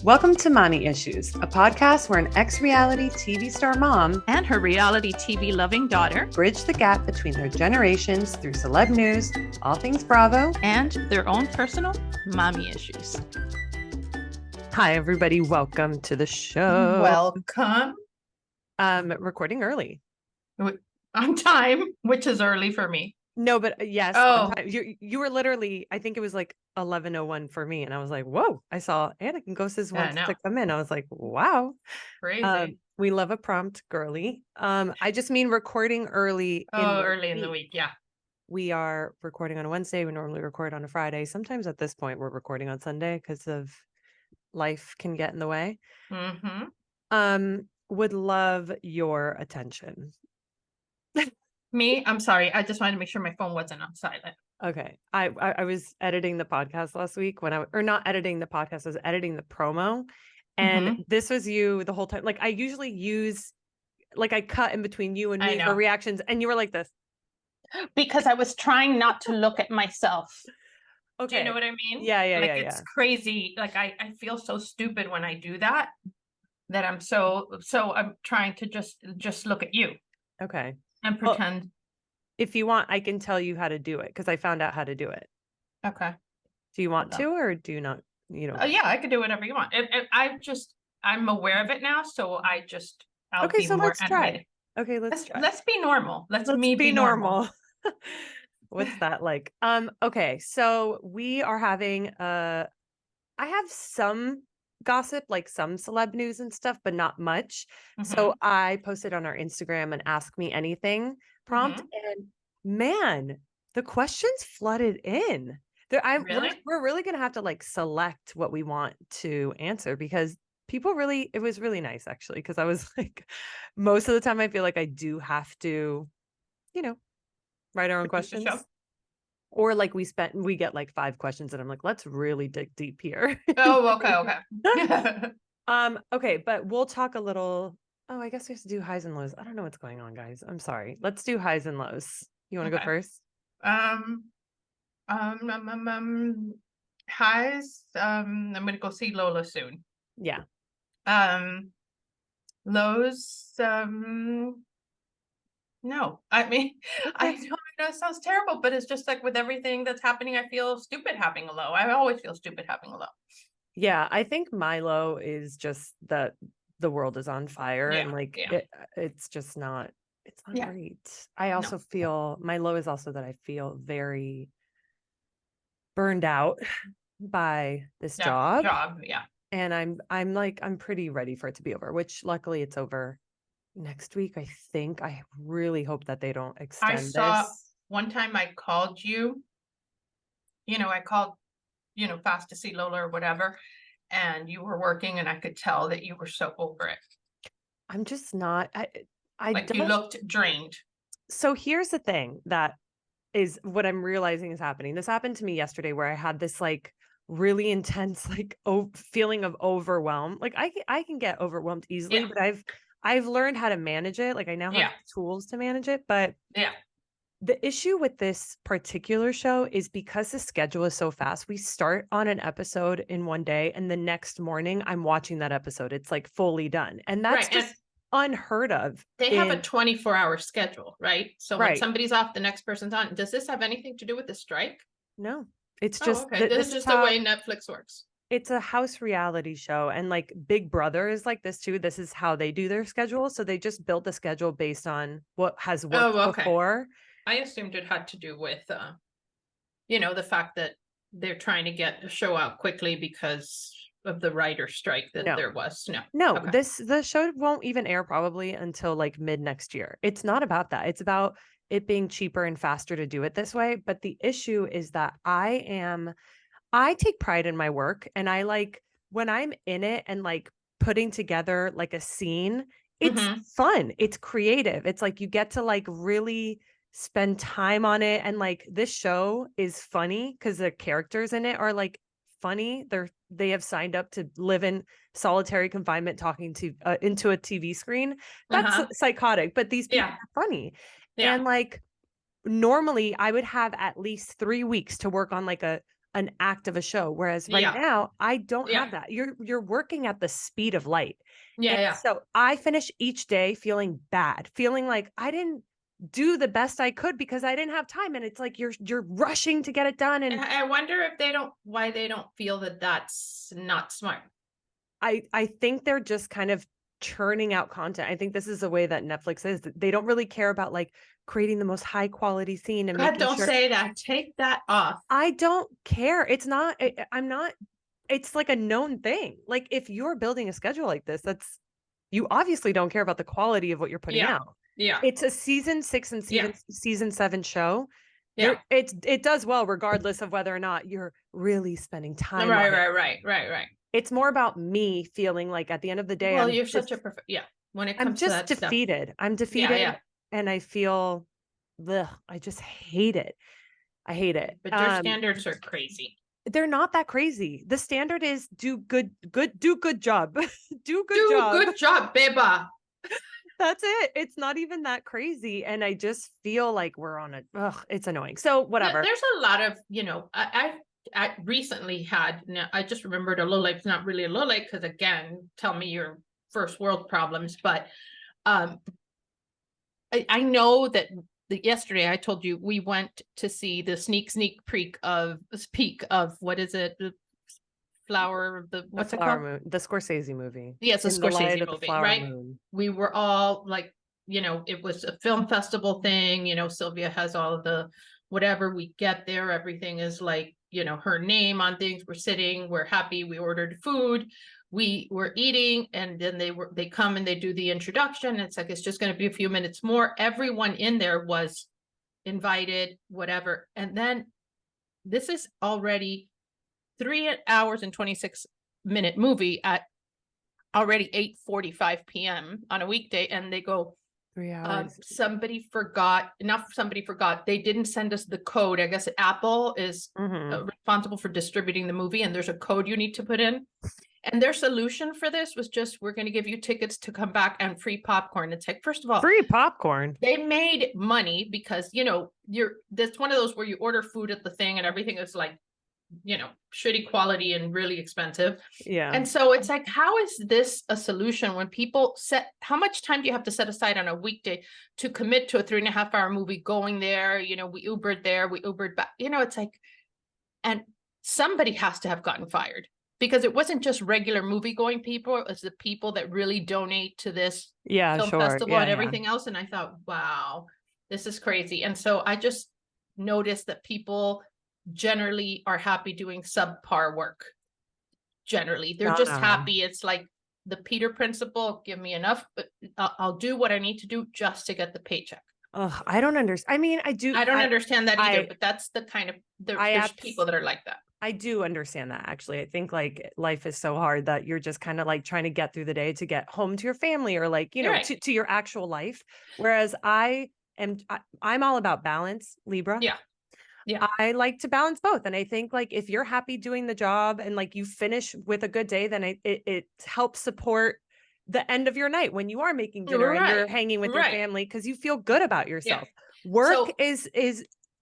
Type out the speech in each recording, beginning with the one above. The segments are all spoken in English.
Welcome to Mommy Issues, a podcast where an ex-reality TV star mom and her reality TV loving daughter bridge the gap between their generations through celeb news, all things Bravo, and their own personal mommy issues. Hi, everybody. Welcome to the show. Welcome. Recording early. On time, which is early for me. No, but yes. Oh. You were literally, I think it was like 11:01 for me. And I was like, whoa, I saw Anna Ghosts wants to come in. I was like, wow. Crazy. We love a prompt girly. I just mean recording early. Early in the week. Yeah. We are recording on a Wednesday. We normally record on a Friday. Sometimes at this point, we're recording on Sunday because of life can get in the way. Mm-hmm. Would love your attention. Me? I'm sorry. I just wanted to make sure my phone wasn't on silent. Okay. I was editing the podcast last week or not editing the podcast, I was editing the promo. And this was you the whole time. Like I usually use, like I cut in between you and me for reactions. And you were like this. Because I was trying not to look at myself. Okay. Do you know what I mean? Yeah. It's crazy. Like I feel so stupid when I do that I'm so I'm trying to just look at you. Okay. And pretend. Well, if you want, I can tell you how to do it because I found out how to do it. Okay. Do you want to or do you not? Yeah, I could do whatever you want. I'm aware of it now, so I'll be more let's animated. Try. Okay, let's try. Let's be normal. Let's be normal. What's that like? Okay, so we are having I have some gossip, like some celeb news and stuff, but not much. So I posted on our Instagram an Ask Me Anything prompt, and man, the questions flooded in. We're really gonna have to like select what we want to answer because people really, it was really nice actually, because I was like, most of the time I feel like I do have to, write our own questions. Or like we get like 5 questions and I'm like, let's really dig deep here. Oh, okay. Okay, but we'll talk a little. Oh, I guess we have to do highs and lows. I don't know what's going on, guys. I'm sorry. Let's do highs and lows. You want to go first? Highs. I'm gonna go see Lola soon. Yeah. Lows. No, I mean, I know it sounds terrible, but it's just like with everything that's happening, I feel stupid having a low. I always feel stupid having a low. Yeah, I think my low is just that the world is on fire and like it's just not, it's not great. I also feel my low is also that I feel very burned out by this job. And I'm pretty ready for it to be over, which luckily it's over next week. I think I really hope that they don't extend this. One time I called you, I called, fast to see Lola or whatever, and you were working and I could tell that you were so over it. I'm just not, you looked drained. So here's the thing that is what I'm realizing is happening. This happened to me yesterday where I had this like really intense, like feeling of overwhelm. Like I can get overwhelmed easily, but I've learned how to manage it. Like I now have tools to manage it. But the issue with this particular show is because the schedule is so fast. We start on an episode in one day and the next morning I'm watching that episode. It's like fully done. And that's just unheard of. They have a 24-hour schedule, right? So when somebody's off, the next person's on. Does this have anything to do with the strike? No, it's just, this is just the way Netflix works. It's a house reality show, and like Big Brother is like this too. This is how they do their schedule. So they just built the schedule based on what has worked before. I assumed it had to do with, the fact that they're trying to get a show out quickly because of the writer strike that there was. No, the show won't even air probably until like mid next year. It's not about that. It's about it being cheaper and faster to do it this way. But the issue is that I take pride in my work, and I like when I'm in it and like putting together like a scene, it's fun. It's creative. It's like you get to like really spend time on it. And like this show is funny because the characters in it are like funny. They have signed up to live in solitary confinement talking to into a TV screen. That's psychotic, but these people are funny. And like normally I would have at least 3 weeks to work on like a an act of a show. Whereas right Yeah. now, I don't Yeah. have that. You're working at the speed of light. Yeah. And Yeah. so I finish each day feeling bad, feeling like I didn't do the best I could because I didn't have time. And it's like you're rushing to get it done. And I wonder if why they don't feel that that's not smart. I think they're just kind of churning out content. I think this is the way that Netflix is. They don't really care about like creating the most high quality scene and God, making don't sure. say that. Take that off. I don't care. It's not, I'm not, it's like a known thing. Like if you're building a schedule like this, you obviously don't care about the quality of what you're putting Yeah. out. Yeah. It's a season 6 and Yeah. season 7 show. Yeah. It does well regardless of whether or not you're really spending time on it. Right. It's more about me feeling like at the end of the day, Well, you're such a perfect, when it I'm comes to just that stuff. defeated. I'm defeated Yeah. and I feel, I just hate it. I hate it. But their standards are crazy. They're not that crazy. The standard is do good job. do good job. Do good job, Beba. That's it. It's not even that crazy. And I just feel like we're on it's annoying. So whatever. There's a lot of, I recently had, I just remembered a low light. It's not really a low light because again, tell me your first world problems. But I know that yesterday I told you we went to see the sneak peek of what is it? What's it called? Moon, the Scorsese movie. Yes, a Scorsese movie, right? Moon. We were all like, it was a film festival thing. Sylvia has all of the whatever. We get there, everything is like, her name on things. We're sitting, we're happy. We ordered food. We were eating, and then they come and they do the introduction. It's like, it's just going to be a few minutes more. Everyone in there was invited, whatever. And then this is already 3 hours and 26-minute movie at already 8:45 p.m. on a weekday. And they go, 3 hours. somebody forgot, they didn't send us the code. I guess Apple is responsible for distributing the movie, and there's a code you need to put in. And their solution for this was just, we're going to give you tickets to come back and free popcorn. It's like, first of all, free popcorn. They made money because, that's one of those where you order food at the thing and everything is like, shitty quality and really expensive. Yeah. And so it's like, how is this a solution when people how much time do you have to set aside on a weekday to commit to a 3.5-hour movie going there? We Ubered there, we Ubered back, it's like, and somebody has to have gotten fired because it wasn't just regular movie going people. It was the people that really donate to this film festival and everything else. And I thought, wow, this is crazy. And so I just noticed that people generally are happy doing subpar work. Generally, they're just happy. It's like the Peter principle, give me enough, but I'll do what I need to do just to get the paycheck. Oh, I don't understand. I mean, I don't understand that either, but that's the kind of, there's people that are like that. I do understand that, actually. I think like life is so hard that you're just kind of like trying to get through the day to get home to your family or like, to your actual life. Whereas I'm all about balance, Libra. Yeah. I like to balance both. And I think like if you're happy doing the job and like you finish with a good day, then it helps support the end of your night when you are making dinner and you're hanging with your family because you feel good about yourself. Yeah. Work is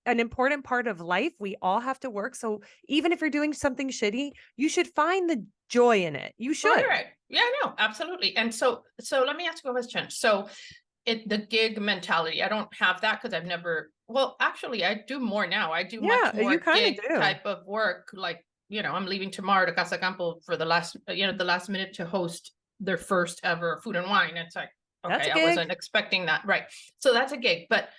an important part of life. We all have to work. So even if you're doing something shitty, you should find the joy in it. You should. Right. Yeah, no, absolutely. And so let me ask you a question. So the gig mentality, I don't have that because I've never, well, actually I do more now. I do much more gig type of work. Like, I'm leaving tomorrow to Casa Campo for the last minute to host their first ever food and wine. It's like, okay, I wasn't expecting that. Right. So that's a gig, but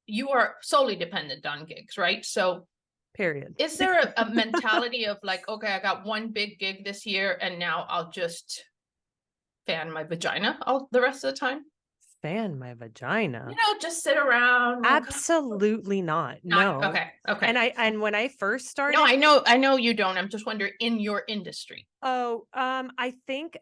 you are solely dependent on gigs, right? So period. Is there a mentality of like, okay, I got one big gig this year and now I'll just fan my vagina all the rest of the time? Fan my vagina? Just sit around. Absolutely not. No. Okay. And when I first started. No, I know you don't. I'm just wondering in your industry. Oh, I think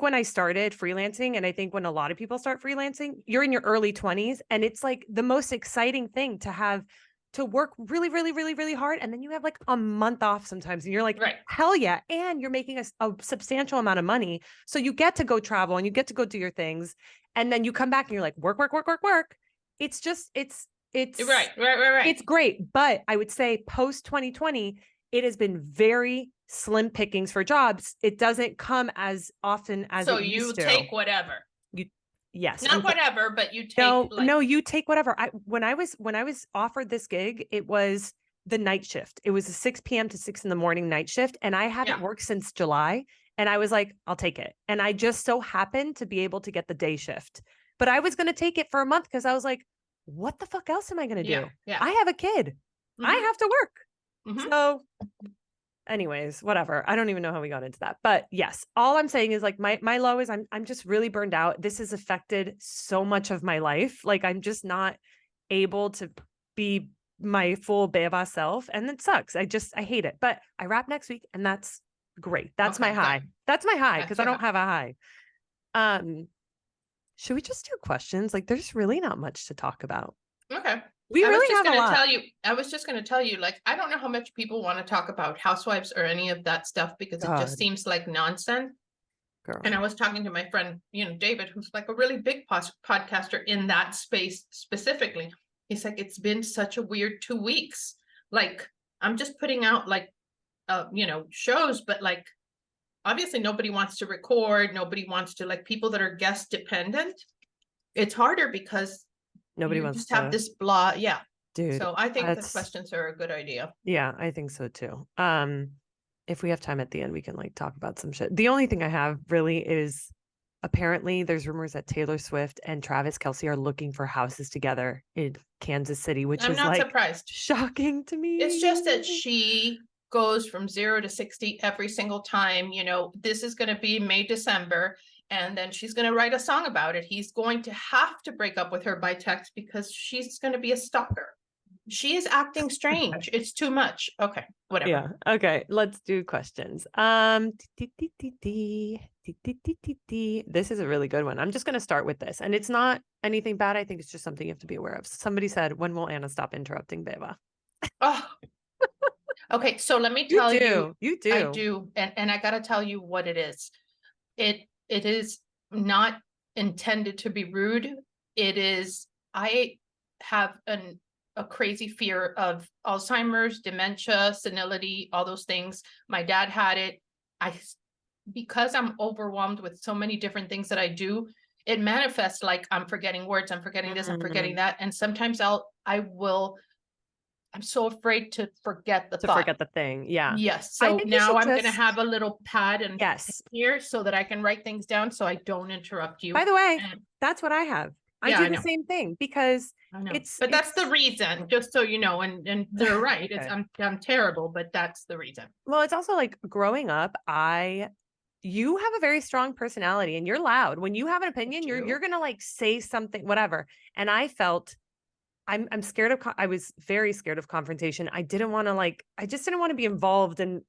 when I started freelancing, and I think when a lot of people start freelancing, you're in your early 20s and it's like the most exciting thing to have to work really, really, really, really hard. And then you have like a month off sometimes and you're like, hell yeah. And you're making a substantial amount of money. So you get to go travel and you get to go do your things. And then you come back and you're like, work. It's Right. it's great. But I would say post 2020, it has been very slim pickings for jobs. It doesn't come as often as So it you used to. take whatever. Yes. Not whatever, but you take No, you take whatever. When I was offered this gig, it was the night shift. It was a 6 p.m. to 6 in the morning night shift. And I haven't worked since July. And I was like, I'll take it. And I just so happened to be able to get the day shift. But I was going to take it for a month because I was like, what the fuck else am I going to do? Yeah. I have a kid. I have to work. So anyways, whatever. I don't even know how we got into that. But yes, all I'm saying is like my low is I'm just really burned out. This has affected so much of my life. Like I'm just not able to be my full Beba self. And it sucks. I hate it. But I wrap next week and that's great. That's my high. That's my high because I don't have a high. Should we just do questions? Like there's really not much to talk about. Okay. We really have a lot. I was just going to tell you, like, I don't know how much people want to talk about Housewives or any of that stuff because it just seems like nonsense. Girl. And I was talking to my friend, David, who's like a really big podcaster in that space specifically. He's like, it's been such a weird 2 weeks. Like, I'm just putting out like, shows, but like, obviously nobody wants to record. Nobody wants to, like, people that are guest dependent. It's harder because nobody wants to have this blah. Yeah. Dude. So I think the questions are a good idea. Yeah, I think so too. If we have time at the end, we can like talk about some shit. The only thing I have really is apparently there's rumors that Taylor Swift and Travis Kelce are looking for houses together in Kansas City, which I'm is not like surprised. Shocking to me. It's just that she goes from 0 to 60 every single time. This is going to be May, December. And then she's going to write a song about it. He's going to have to break up with her by text because she's going to be a stalker. She is acting strange. It's too much. Okay, whatever. Yeah. Okay. Let's do questions. This is a really good one. I'm just going to start with this. And it's not anything bad. I think it's just something you have to be aware of. Somebody said, when will Anna stop interrupting Beba? Oh. Okay. So let me tell you. You do. I do. And I got to tell you what it is. It is not intended to be rude. It is, I have a crazy fear of Alzheimer's, dementia, senility, all those things. My dad had it. Because I'm overwhelmed with so many different things that I do, it manifests like I'm forgetting words, I'm forgetting this, I'm forgetting that. And sometimes I'm so afraid to forget the thought. Forget the thing. Yeah. Yes. So now I'm going to have a little pad and here so that I can write things down so I don't interrupt you. By the way, that's what I have. I do the same thing because but that's the reason, just so you know, and they're right. It's I'm terrible, but that's the reason. Well, it's also like growing up, you have a very strong personality and you're loud. When you have an opinion, you're going to like say something, whatever. And I felt I'm scared of, I was very scared of confrontation. I didn't want to I just didn't want to be involved in,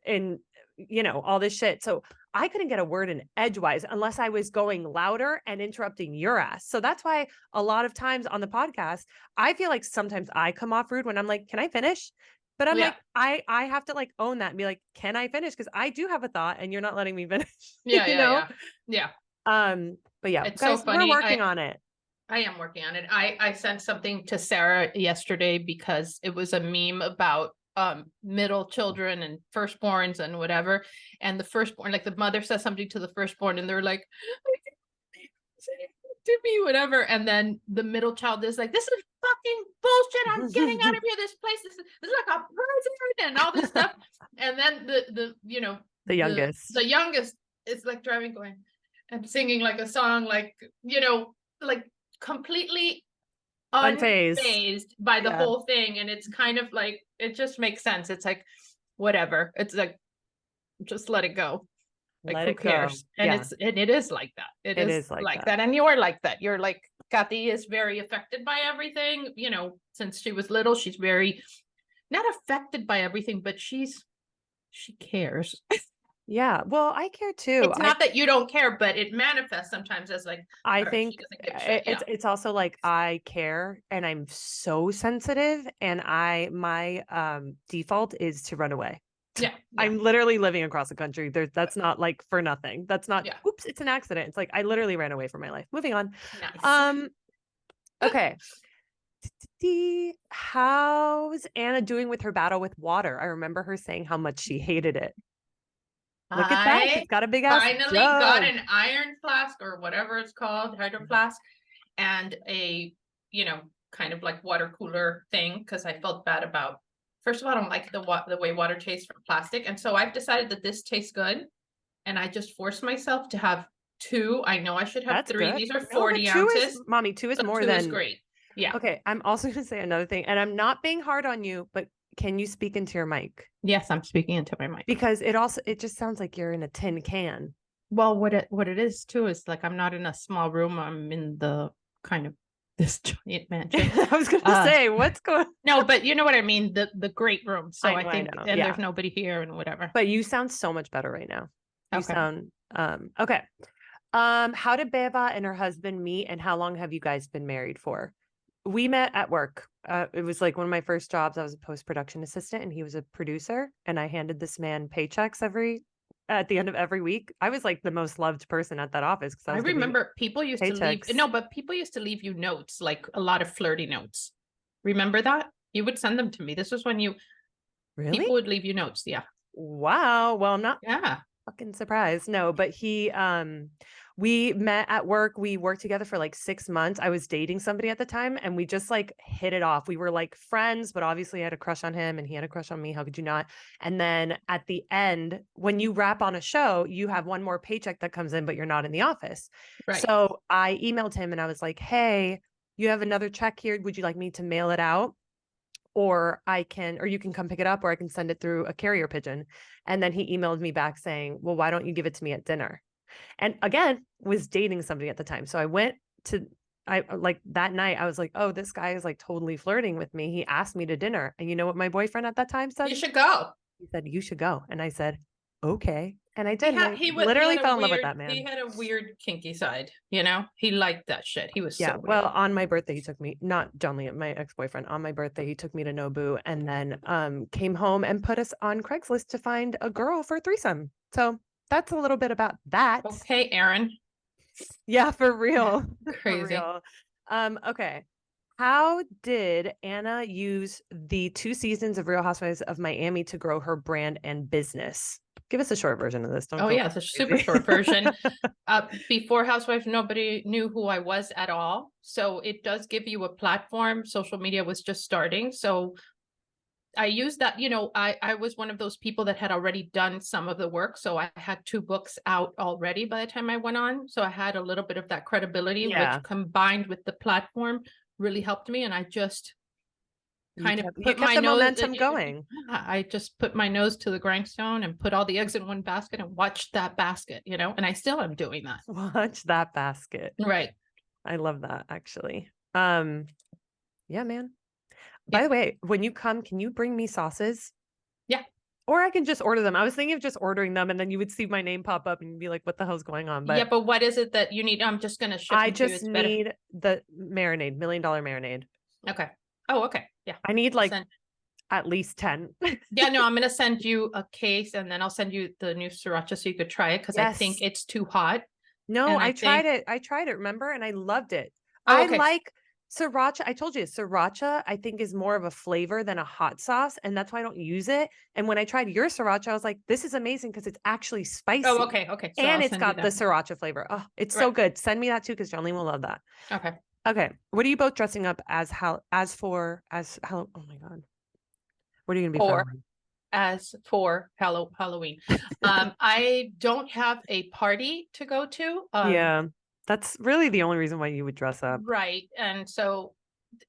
all this shit. So I couldn't get a word in edgewise unless I was going louder and interrupting your ass. So that's why a lot of times on the podcast, I feel like sometimes I come off rude when I'm like, can I finish? But I'm like, I have to like own that and be like, can I finish? Because I do have a thought and you're not letting me finish. Yeah. But yeah, it's guys, so funny. We're working on it. I am working on it. I sent something to Sarah yesterday because it was a meme about middle children and firstborns and whatever. And the firstborn, like the mother says something to the firstborn and they're like, to me, whatever. And then the middle child is like, this is fucking bullshit. I'm getting out of here. This place this is like a prison and all this stuff. And then the youngest is like driving, going and singing like a song, like completely unfazed by the whole thing. And it's kind of like, it just makes sense. It's like, whatever. It's like, just let it go. Like, who cares? And it is like that. It is like that. And you're like that. You're like, Kathy is very affected by everything. Since she was little, she's very not affected by everything, but she cares. Yeah. Well, I care too. It's not that you don't care, but it manifests sometimes as like, I think it's also like I care and I'm so sensitive and my default is to run away. Yeah. I'm literally living across the country. That's not like for nothing. That's not, oops, it's an accident. It's like, I literally ran away from my life. Moving on. Nice. Okay. How's Anna doing with her battle with water? I remember her saying how much she hated it. Look at that. She's I got a big ass finally got jug. an iron flask or whatever it's called, hydro flask, and a, kind of like water cooler thing because I felt bad about. First of all, I don't like the way water tastes from plastic, and so I've decided that this tastes good, and I just forced myself to have two. I know I should have That's three. good. These are No, but 40 ounces. Mommy, two is So more two is than. great. Yeah. Okay, I'm also going to say another thing, and I'm not being hard on you, but can you speak into your mic? Yes, I'm speaking into my mic. Because it just sounds like you're in a tin can. Well, what it is too is like I'm not in a small room. I'm in the kind of this giant mansion. I was going to say, what's going? No, but you know what I mean. The great room. So I know, think, know. and Yeah. there's nobody here and whatever. But you sound so much better right now. You Okay. sound okay. How did Beba and her husband meet, and how long have you guys been married for? We met at work. It was like one of my first jobs. I was a post-production assistant and he was a producer, and I handed this man paychecks at the end of every week. I was like the most loved person at that office because I remember people used to leave. No, but people used to leave you notes, like a lot of flirty notes. Remember that? You would send them to me. This was when really? People would leave you notes. Yeah. Wow. Well, I'm not fucking surprised. No, but we met at work. We worked together for like 6 months. I was dating somebody at the time and we just like hit it off. We were like friends, but obviously I had a crush on him and he had a crush on me. How could you not? And then at the end, when you wrap on a show, you have one more paycheck that comes in, but you're not in the office. Right. So I emailed him and I was like, hey, you have another check here. Would you like me to mail it out? Or you can come pick it up, or I can send it through a carrier pigeon. And then he emailed me back saying, well, why don't you give it to me at dinner? And again, was dating somebody at the time. So I like that night, I was like, oh, this guy is like totally flirting with me. He asked me to dinner. And you know what my boyfriend at that time said? You should go. He said, you should go. And I said, okay. And I did. He literally fell in love with that man. He had a weird kinky side, He liked that shit. He was so weird. Well, on my birthday, he took me, not John Lee, my ex-boyfriend, on my birthday, he took me to Nobu and then came home and put us on Craigslist to find a girl for a threesome. So that's a little bit about that. Okay, Aaron. Yeah, for real. Crazy. For real. Okay. How did Anna use the 2 seasons of Real Housewives of Miami to grow her brand and business? Give us a short version of this. It's a super short version. Before Housewives, nobody knew who I was at all. So it does give you a platform. Social media was just starting. So I used that, I was one of those people that had already done some of the work. So I had 2 books out already by the time I went on. So I had a little bit of that credibility, which combined with the platform really helped me. And I just put my momentum going. I just put my nose to the grindstone and put all the eggs in one basket and watched that basket, and I still am doing that. Watch that basket. Right. I love that actually. Yeah, man. By the way, when you come, can you bring me sauces? Yeah. Or I can just order them. I was thinking of just ordering them and then you would see my name pop up and you'd be like, what the hell's going on? But what is it that you need? I'm just going to ship I just need the marinade, $1 million marinade. Okay. Oh, okay. Yeah. I need like at least 10. Yeah, no, I'm going to send you a case and then I'll send you the new sriracha so you could try it because I think it's too hot. No, I tried it. I tried it, remember? And I loved it. Oh, okay. I like sriracha. I told you, sriracha, I think is more of a flavor than a hot sauce. And that's why I don't use it. And when I tried your sriracha, I was like, this is amazing because it's actually spicy. Oh, okay. Okay. So and it's got the sriracha flavor. Oh, it's so good. Send me that too because John Lee will love that. Okay. Okay. What are you both dressing up as? Oh my God. What are you going to be for? As for Halloween. I don't have a party to go to. Yeah. That's really the only reason why you would dress up. Right. And so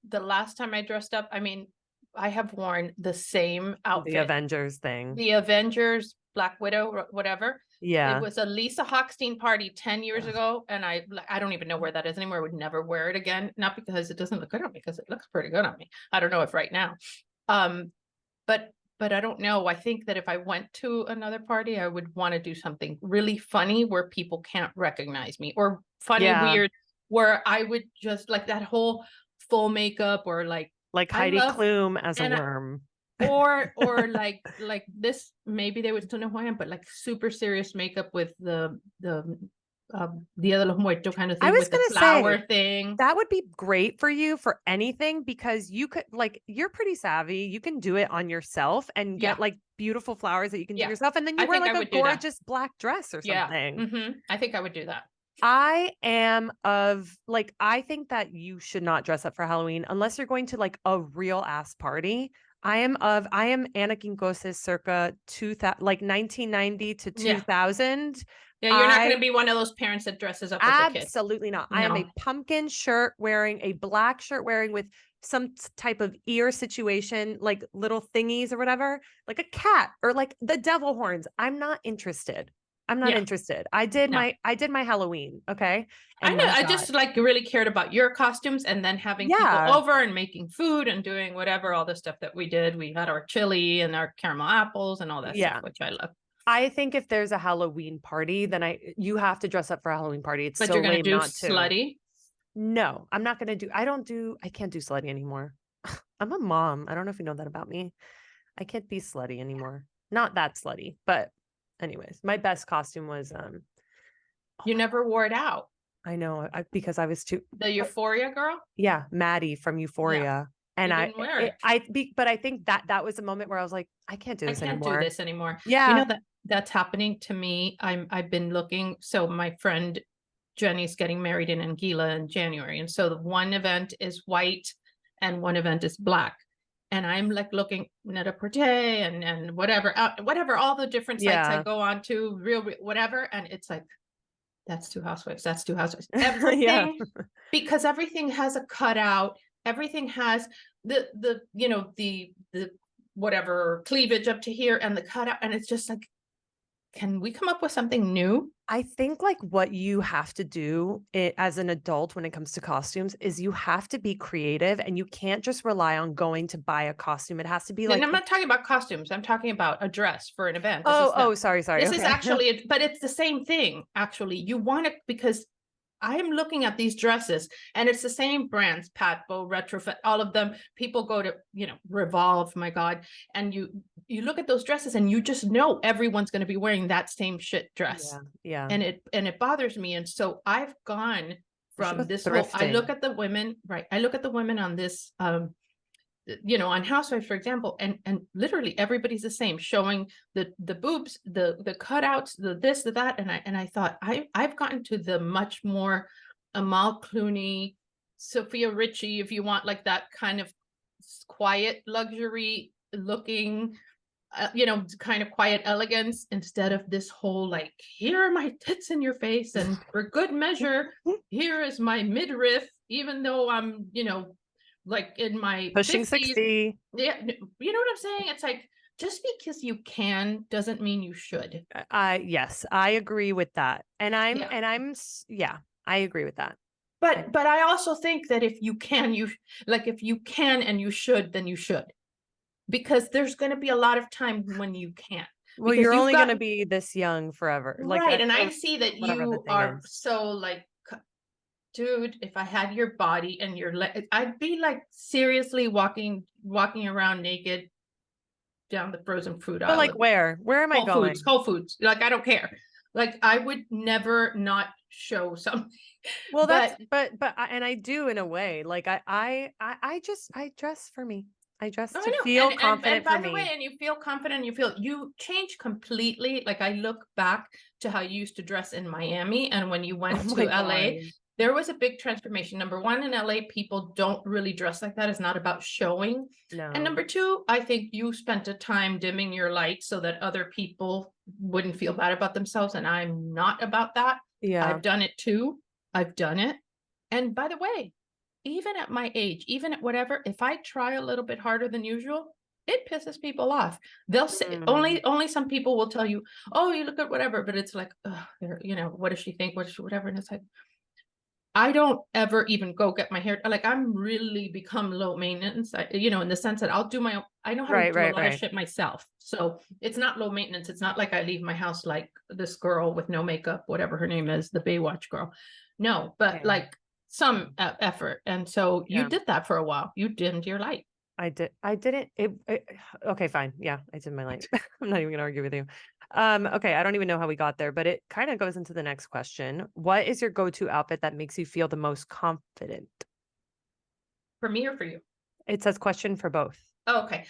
the last time I dressed up, I have worn the same outfit. The Avengers thing. The Avengers, Black Widow, whatever. Yeah. It was a Lisa Hochstein party 10 years ago. And I don't even know where that is anymore. I would never wear it again. Not because it doesn't look good on me, because it looks pretty good on me. I don't know if right now. But I don't know. I think that if I went to another party, I would want to do something really funny where people can't recognize me, or funny, weird, where I would just like that whole full makeup, or like Heidi Klum as a worm. or like this, maybe they would still know who I am, but like super serious makeup with the Dia de los Muertos kind of I thing was with the gonna flower say thing. that would be great for you for anything because you could like you're pretty savvy. You can do it on yourself and Yeah, get like beautiful flowers that you can do yeah. yourself, and then you I wear think I like a would do that. gorgeous black dress or Yeah. something. I think I would do that. I am of like I think that you should not dress up for Halloween unless you're going to like a real ass party. I am Anakin Ghosts circa 2000 like 1990 to Yeah. 2000. Yeah, you're not going I to be one of those parents that dresses up as a kid. absolutely not. I am No. a pumpkin shirt wearing, a black shirt wearing with some type of ear situation, like little thingies or whatever, like a cat or like the devil horns. I'm not interested. I'm not Yeah. interested. No. I did my Halloween, okay? I And know. my I God. just like really cared about your costumes and then having people Yeah. over and making food and doing whatever, all the stuff that we did. We had our chili and our caramel apples and all that Yeah. stuff, which I love. I think if there's a Halloween party, then you have to dress up for a Halloween party. It's But so you're going to lame do not to. slutty. No, I'm not gonna do. I can't do slutty anymore. I'm a mom. I don't know if you know that about me. I can't be slutty anymore. Not that slutty, but anyways, my best costume was You never wore it out. I know because I was too The Euphoria girl. yeah, Maddie from Euphoria. And You I didn't wear it, it. but I think that was a moment where I was like, I can't do I this can't anymore. do this anymore. Yeah. You know that's happening to me. I've been looking. So my friend Jenny's getting married in Anguilla in January. And so the one event is white and one event is black. And I'm like looking Net-a-Porter and whatever, all the different sites I Yeah. go on to, real whatever. And it's like, that's two housewives. That's two housewives. Yeah. Everything, because everything has a cutout. Everything has the whatever cleavage up to here and the cutout. And it's just like, can we come up with something new? I think like what you have to do as an adult when it comes to costumes is you have to be creative and you can't just rely on going to buy a costume. It has to be like, And I'm not talking about costumes. I'm talking about a dress for an event. Sorry. This is Okay. actually, but it's the same thing. Actually, you want it because I'm looking at these dresses and it's the same brands, Patbo, Retrofit, all of them. People go to, Revolve, my God. And you look at those dresses and you just know everyone's going to be wearing that same shit dress. Yeah. And it bothers me. And so I've gone from this whole, I thrifting. look at the women, right? I look at the women on this, on Housewives, for example, and literally everybody's the same, showing the boobs, the cutouts, the this, the that, and I thought I've gotten to the much more Amal Clooney, Sophia Richie, if you want like that kind of quiet luxury looking, kind of quiet elegance instead of this whole like, here are my tits in your face and for good measure, here is my midriff, even though I'm, like in my Pushing 50s. 60. Yeah, you know what I'm saying? It's like, just because you can doesn't mean you should. Yes, I agree with that. And I agree with that. But I also think that if you can, if you can and you should, then you should. Because there's going to be a lot of time when you can't. Well, you're only going to be this young forever. Right. And I see that you are so like, dude, if I had your body and your leg, I'd be like seriously walking around naked down the frozen fruit aisle. But like where am I going? Whole Foods. Like, I don't care. Like, I would never not show something. Well, and I do in a way. Like I dress for me. I dress to feel confident for me. And by the way, and you feel confident, you change completely. Like, I look back to how you used to dress in Miami and when you went to LA. There was a big transformation. Number one, in LA, people don't really dress like that. It's not about showing. No. And number two, I think you spent a time dimming your light so that other people wouldn't feel bad about themselves. And I'm not about that. Yeah. I've done it too. I've done it. And by the way, even at my age, even at whatever, if I try a little bit harder than usual, it pisses people off. They'll say only some people will tell you, oh, you look at whatever, but it's like, what does she think? Whatever. And it's like, I don't ever even go get my hair. Like, I'm really become low maintenance, in the sense that I'll do my own. I know how to do a lot of shit myself. So it's not low maintenance. It's not like I leave my house like this girl with no makeup, whatever her name is, the Baywatch girl. No, but like some effort. And so you did that for a while. You dimmed your light. I didn't. Okay, fine. Yeah, I did my light. I'm not even gonna argue with you. Okay, I don't even know how we got there, but it kind of goes into the next question. What is your go-to outfit that makes you feel the most confident? For me or for you? It says question for both. Oh, okay.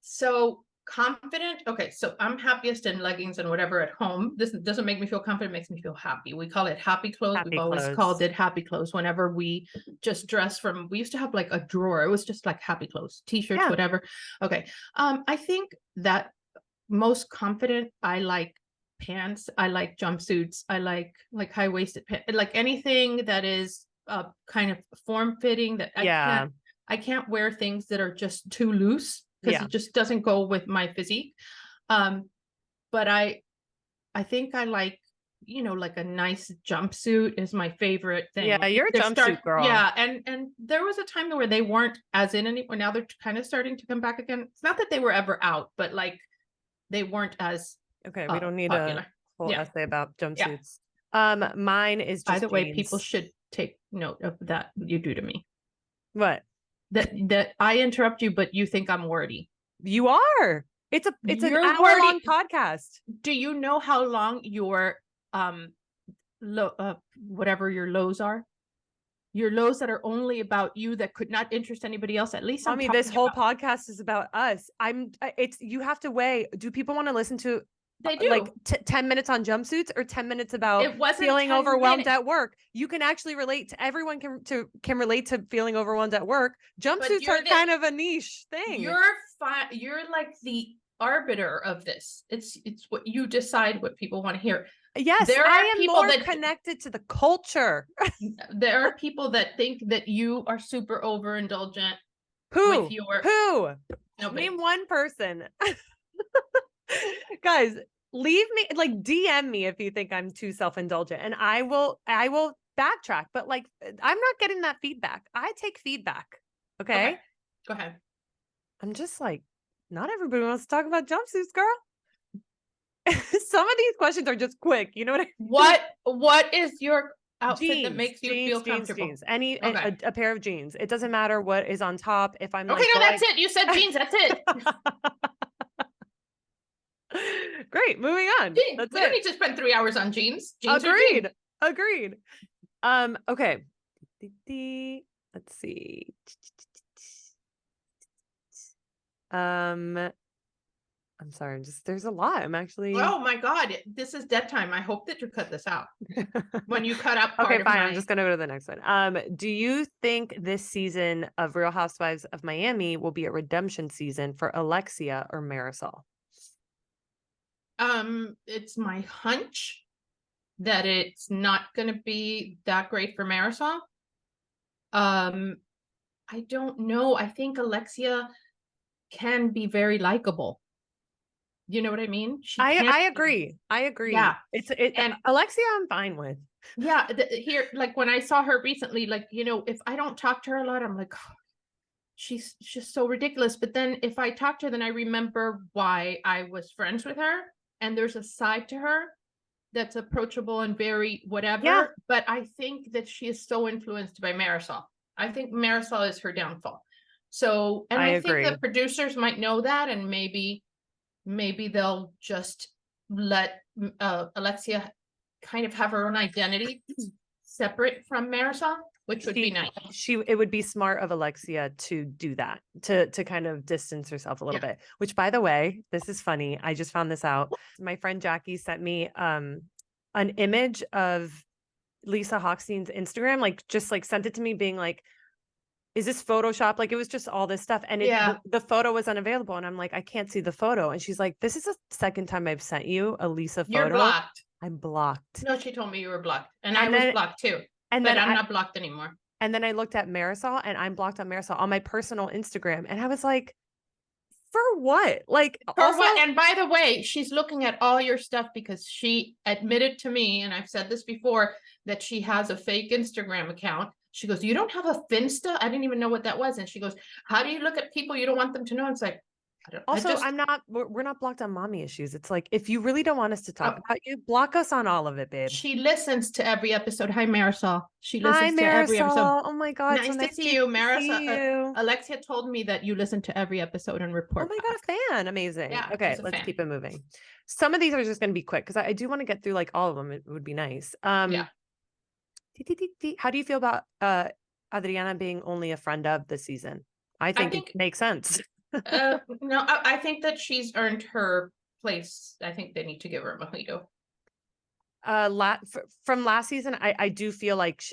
So confident. Okay, so I'm happiest in leggings and whatever at home. This doesn't make me feel confident, it makes me feel happy. We call it happy clothes. Happy We've always clothes. called it happy clothes whenever we just dress from, we used to have like a drawer. It was just like happy clothes, t-shirts, Yeah. whatever. Okay. I think that most confident, I like pants, I like jumpsuits, I like high-waisted pants, like anything that is kind of form-fitting that Yeah. I can't wear things that are just too loose because Yeah. it just doesn't go with my physique. But I think I like, like a nice jumpsuit is my favorite thing. Yeah, you're a jumpsuit girl. Yeah, and there was a time where they weren't as in anymore. Now they're kind of starting to come back again. It's not that they were ever out, but like they weren't as Okay, we don't need popular. a whole Yeah. essay about Yeah. jumpsuits. Mine is just By the way, people jeans. should take note of that you do to me. What? That I interrupt you, but you think I'm wordy. You are. It's an You're hour-long wordy. podcast. Do you know how long your whatever your lows are? Your lows that are only about you, that could not interest anybody else. At least Mommy, this whole podcast is about us. You have to weigh. Do people want to listen to they do like 10 minutes on jumpsuits or 10 minutes about it wasn't feeling 10 overwhelmed minutes. at work? You can actually relate to everyone can relate to feeling overwhelmed at work. Jumpsuits are kind of a niche thing. You're fine. You're like the arbiter of this. It's what you decide what people want to hear. Yes, there are I am people more that connected to the culture. There are people that think that you are super overindulgent. Who? With your Nobody. Name one person. Guys, leave me, like DM me if you think I'm too self-indulgent, and I will backtrack. But like, I'm not getting that feedback. I take feedback. Okay. Go ahead. I'm just like, not everybody wants to talk about jumpsuits, girl. Some of these questions are just quick. You know what I mean? What is your outfit jeans, that makes you feel comfortable? Jeans. A pair of jeans. It doesn't matter what is on top. If I'm okay, like, no, that's it. You said jeans. That's it. Great. Moving on. Jeans. That's we don't need to spend 3 hours on jeans. Agreed. Agreed. Okay. Let's see. I'm sorry. There's a lot. I'm actually. Oh my God. This is dead time. I hope that you cut this out. When you cut out part okay, of fine. I'm just going to go to the next one. Do you think this season of Real Housewives of Miami will be a redemption season for Alexia or Marisol? It's my hunch that it's not going to be that great for Marisol. I don't know. I think Alexia can be very likable. You know what I mean? I agree. I agree. Yeah. And Alexia, I'm fine with. Yeah. Here, like when I saw her recently, like, if I don't talk to her a lot, I'm like, oh, she's just so ridiculous. But then if I talk to her, then I remember why I was friends with her. And there's a side to her that's approachable and very whatever. Yeah. But I think that she is so influenced by Marisol. I think Marisol is her downfall. So, and I think the producers might know that, and maybe they'll just let Alexia kind of have her own identity separate from Marisol, which would be nice. It would be smart of Alexia to do that, to kind of distance herself a little bit, which, by the way, this is funny. I just found this out. My friend Jackie sent me an image of Lisa Hochstein's Instagram, just sent it to me being like, is this Photoshop? Like, it was just all this stuff. And the photo was unavailable. And I'm like, I can't see the photo. And she's like, this is the second time I've sent you a Lisa photo. You're blocked. I'm blocked. No, she told me you were blocked. And I was blocked too. But I'm not blocked anymore. And then I looked at Marisol, and I'm blocked on Marisol on my personal Instagram. And I was like, for what? Like, for what? And by the way, she's looking at all your stuff because she admitted to me, and I've said this before, that she has a fake Instagram account. She goes, you don't have a Finsta? I didn't even know what that was. And she goes, how do you look at people you don't want them to know? It's like, Also, we're not blocked on mommy issues. It's like, if you really don't want us to talk about you, block us on all of it, babe. She listens to every episode. Hi, Marisol. She Hi, listens to every episode. Marisol. Oh my God. Nice so to nice see you, see Marisol. you. Alexia told me that you listen to every episode and Oh report my God, back. a fan. Amazing. Yeah, Okay, she's a let's fan. keep it moving. Some of these are just going to be quick because I do want to get through like all of them. It would be nice. Yeah. How do you feel about Adriana being only a friend of this season? I think it makes sense. No, I think that she's earned her place. I think they need to give her a mojito. From last season, I do feel like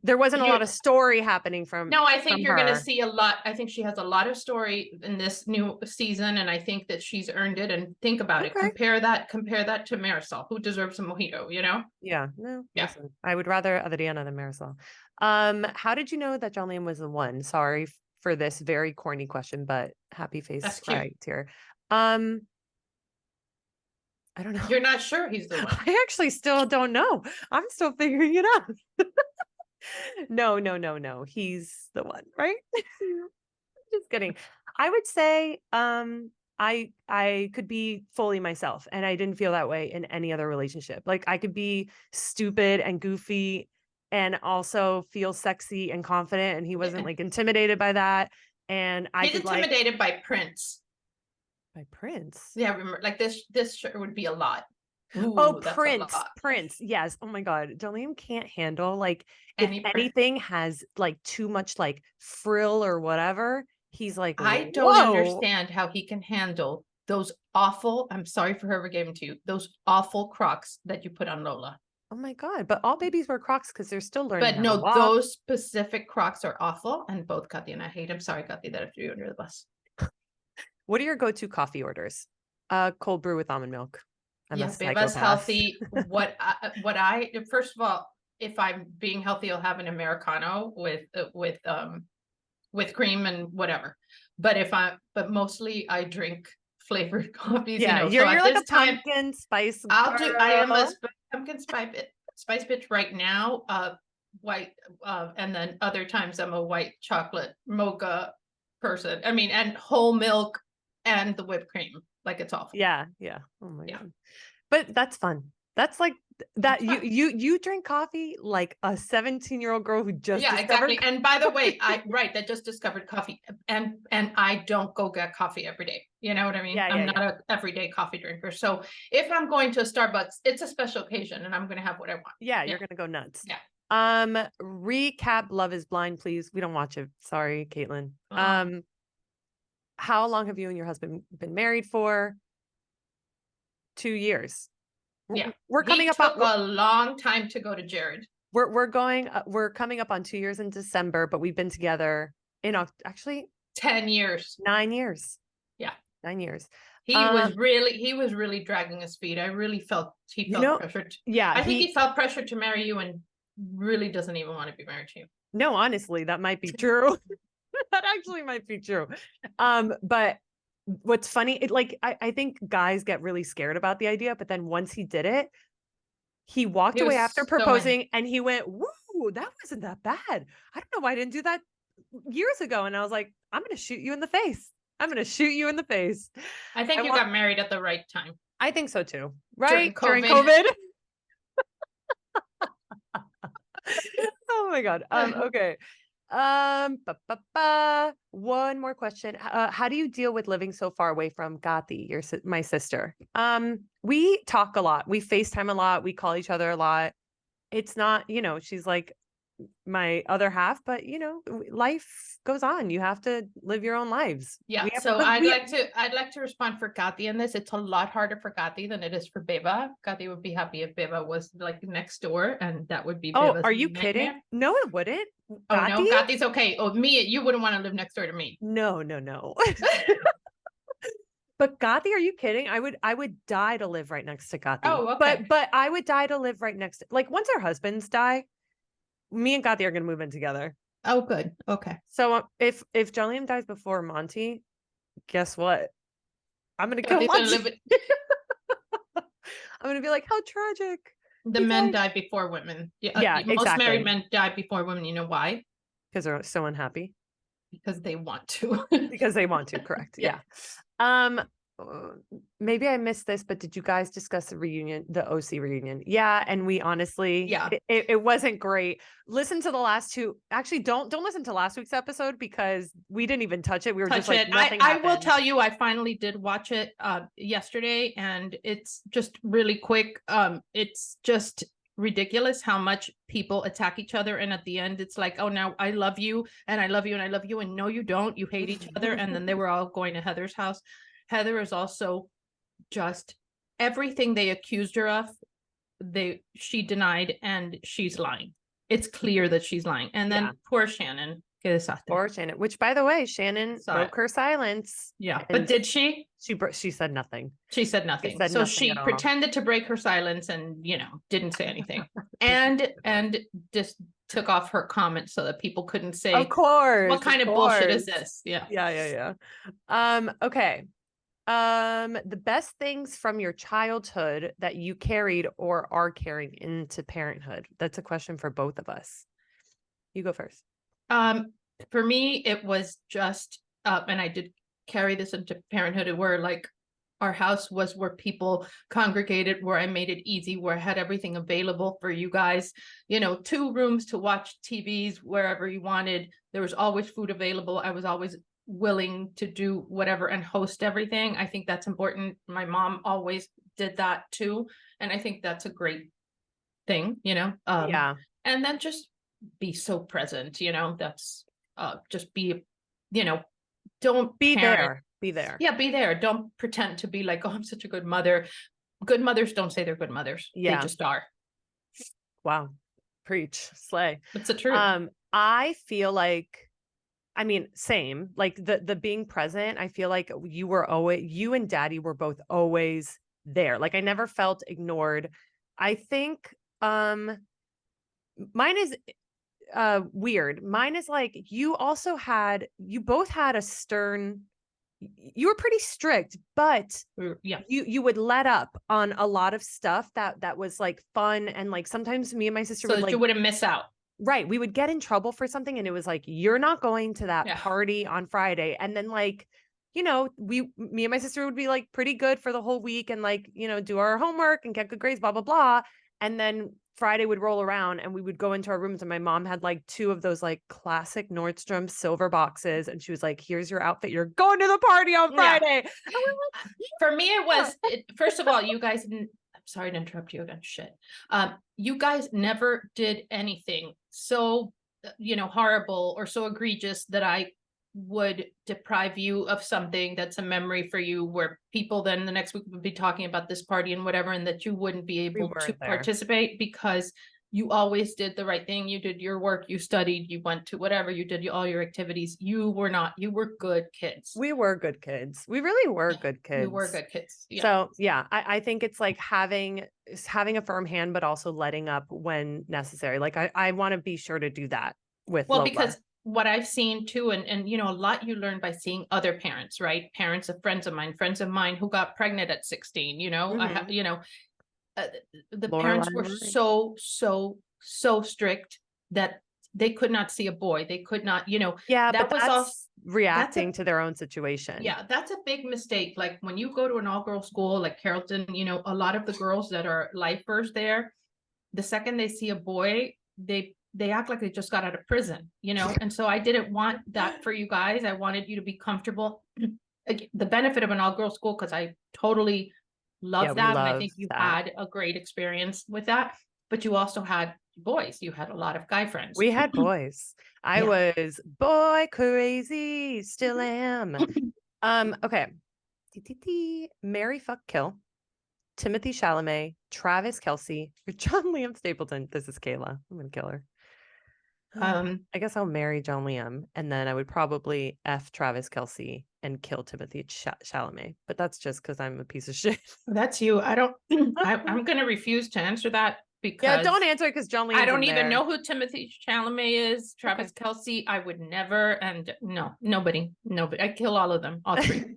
there wasn't a lot of story happening from. No, I think you're going to her. see a lot. I think she has a lot of story in this new season, and I think that she's earned it. And think about it. Compare that to Marisol, who deserves a mojito. You know? Yeah. No. Yeah. Listen, I would rather Adriana than Marisol. How did you know that John Liam was the one? Sorry for this very corny question, but happy face right here. I don't know. You're not sure he's the one. I actually still don't know. I'm still figuring it out. No. He's the one, right? Just kidding. I would say I could be fully myself, and I didn't feel that way in any other relationship. Like, I could be stupid and goofy and also feel sexy and confident, and he wasn't like intimidated by that. And he's intimidated by Prince. By Prince? Yeah, remember, like this shirt would be a lot. Ooh, Prince. Yes. Oh my God. Jolene can't handle like if anything has like too much like frill or whatever. He's like, I don't understand how he can handle those awful, I'm sorry for whoever gave them to you, those awful Crocs that you put on Lola. Oh my God. But all babies wear Crocs because they're still learning. But no, those specific Crocs are awful. And both Kathy and I hate them. Sorry, Kathy, that I threw you under the bus. What are your go-to coffee orders? Cold brew with almond milk. Yes, Beba's healthy. First of all, if I'm being healthy, I'll have an Americano with cream and whatever. But mostly I drink flavored coffees. Yeah, you're like a pumpkin spice. I am a pumpkin spice bitch right now. White, and then other times I'm a white chocolate mocha person. I mean, and whole milk and the whipped cream. Like, it's awful. Yeah. Oh my God. But that's fun. That's like that. You drink coffee like a 17-year-old girl who just exactly. And by the way, that just discovered coffee, and I don't go get coffee every day. You know what I mean? I'm not an everyday coffee drinker. So if I'm going to a Starbucks, it's a special occasion, and I'm going to have what I want. Yeah, you're going to go nuts. Yeah. Recap Love is Blind, please. We don't watch it. Sorry, Caitlin. How long have you and your husband been married for? 2 years. Yeah, we're coming up on a long time to go to Jared. We're coming up on 2 years in December, but we've been together in actually 10 years. 9 years. Yeah, 9 years. He was really dragging his feet. I really felt he felt pressured. Yeah, I think he felt pressured to marry you and really doesn't even want to be married to you. No, honestly, that might be true. That actually might be true. But what's funny, I think guys get really scared about the idea, but then once he did it, he walked away after proposing and he went, "Woo, that wasn't that bad. I don't know why I didn't do that years ago." And I was like, "I'm going to shoot you in the face. I'm going to shoot you in the face." I think you got married at the right time. I think so too. Right? During COVID. Oh my God. Okay. One more question. How do you deal with living so far away from Gati, my sister? We talk a lot. We FaceTime a lot. We call each other a lot. It's not, she's like my other half, but life goes on. You have to live your own lives. Yeah. So I'd like to respond for Gati in this. It's a lot harder for Gati than it is for Beba. Gati would be happy if Beba was like next door, and that would be Beba's are you nightmare. kidding? No, it wouldn't. Oh no, Gati's okay. Oh, you wouldn't want to live next door to me. No. But Gati, are you kidding? I would die to live right next to Gati. Oh, okay. But I would die to live right next to, like, once our husbands die, me and Gati are going to move in together. Oh, good. Okay. So if Jolene dies before Monty, guess what? I'm going to kill Monty. I'm going to be like, how tragic. The men die before women. Yeah, most married men die before women. You know why? Because they're so unhappy. Because they want to. Because they want to, correct. Yeah. Uh, maybe I missed this, but did you guys discuss the OC reunion? Yeah, and we honestly, Yeah. it wasn't great. Listen to the last two. Actually, don't listen to last week's episode because we didn't even touch it. We were just Touch like it. nothing I will happened. tell you, I finally did watch it yesterday, and it's just really quick. It's just ridiculous how much people attack each other, and at the end it's like, oh, now I love you and I love you and I love you, and no you don't, you hate each other. And then they were all going to Heather's house. Heather is also just everything they accused her of, she denied, and she's lying. It's clear that she's lying. And then poor Shannon. Or Shannon, which by the way, Shannon broke her silence. Yeah, but did she? She said nothing. She said nothing. Said so nothing she pretended to break her silence and, didn't say anything. and just took off her comments so that people couldn't say, of course, what kind of bullshit is this? Yeah. Yeah. Okay. The best things from your childhood that you carried or are carrying into parenthood. That's a question for both of us. You go first. For me, it was just, and I did carry this into parenthood, where like our house was where people congregated, where I made it easy, where I had everything available for you guys, 2 rooms to watch TVs wherever you wanted. There was always food available. I was always willing to do whatever and host everything. I think that's important. My mom always did that too. And I think that's a great thing, yeah. And then just be so present, that's just be, don't be parent. there. Yeah, be there. Don't pretend to be like, oh, I'm such a good mother. Good mothers don't say they're good mothers. Yeah. They just are. Wow. Preach. Slay. It's the truth. I feel like, I mean, same, like the being present. I feel like you and Daddy were both always there. Like I never felt ignored. I think, mine is weird. Mine is like you both had a stern, you were pretty strict, but you would let up on a lot of stuff that was like fun, and like sometimes me and my sister would, like, you wouldn't miss out. Right, we would get in trouble for something and it was like, you're not going to that party on Friday. And then like, me and my sister would be like pretty good for the whole week and like, do our homework and get good grades, blah, blah, blah. And then Friday would roll around and we would go into our rooms and my mom had like 2 of those like classic Nordstrom silver boxes. And she was like, here's your outfit. You're going to the party on Friday. Yeah. For me, it was, first of all, you guys, I'm sorry to interrupt you again. Shit. You guys never did anything so, horrible or so egregious that I would deprive you of something that's a memory for you, where people then the next week would be talking about this party and whatever, and that you wouldn't be able to participate because you always did the right thing. You did your work, you studied, you went to whatever, you did all your activities. You were good kids. We were good kids. We really were good kids. We were good kids. Yeah. So yeah, I think it's like having a firm hand, but also letting up when necessary. Like I want to be sure to do that with Lola. Because what I've seen too, and a lot you learn by seeing other parents, right? Parents of friends of mine who got pregnant at 16, the parents were so strict that they could not see a boy. They could not, yeah, that was all reacting to their own situation. Yeah, that's a big mistake. Like when you go to an all-girl school like Carrollton, a lot of the girls that are lifers there, the second they see a boy, they act like they just got out of prison, and so I didn't want that for you guys. I wanted you to be comfortable. The benefit of an all-girl school, because I totally love that, and I think you had a great experience with that, but you also had boys. You had a lot of guy friends. We had boys. I was boy crazy, still am. Okay. Marry, fuck, kill. Timothy Chalamet, Travis Kelce, or John Liam Stapleton. This is Kayla. I'm gonna kill her. I guess I'll marry John Liam, and then I would probably F Travis Kelce and kill Timothy Chalamet. But that's just because I'm a piece of shit. That's you. I don't. I'm gonna refuse to answer that because don't answer it because John Liam. I don't even know who Timothy Chalamet is. Travis Kelce, I would never. And no, nobody. I kill all of them, all 3.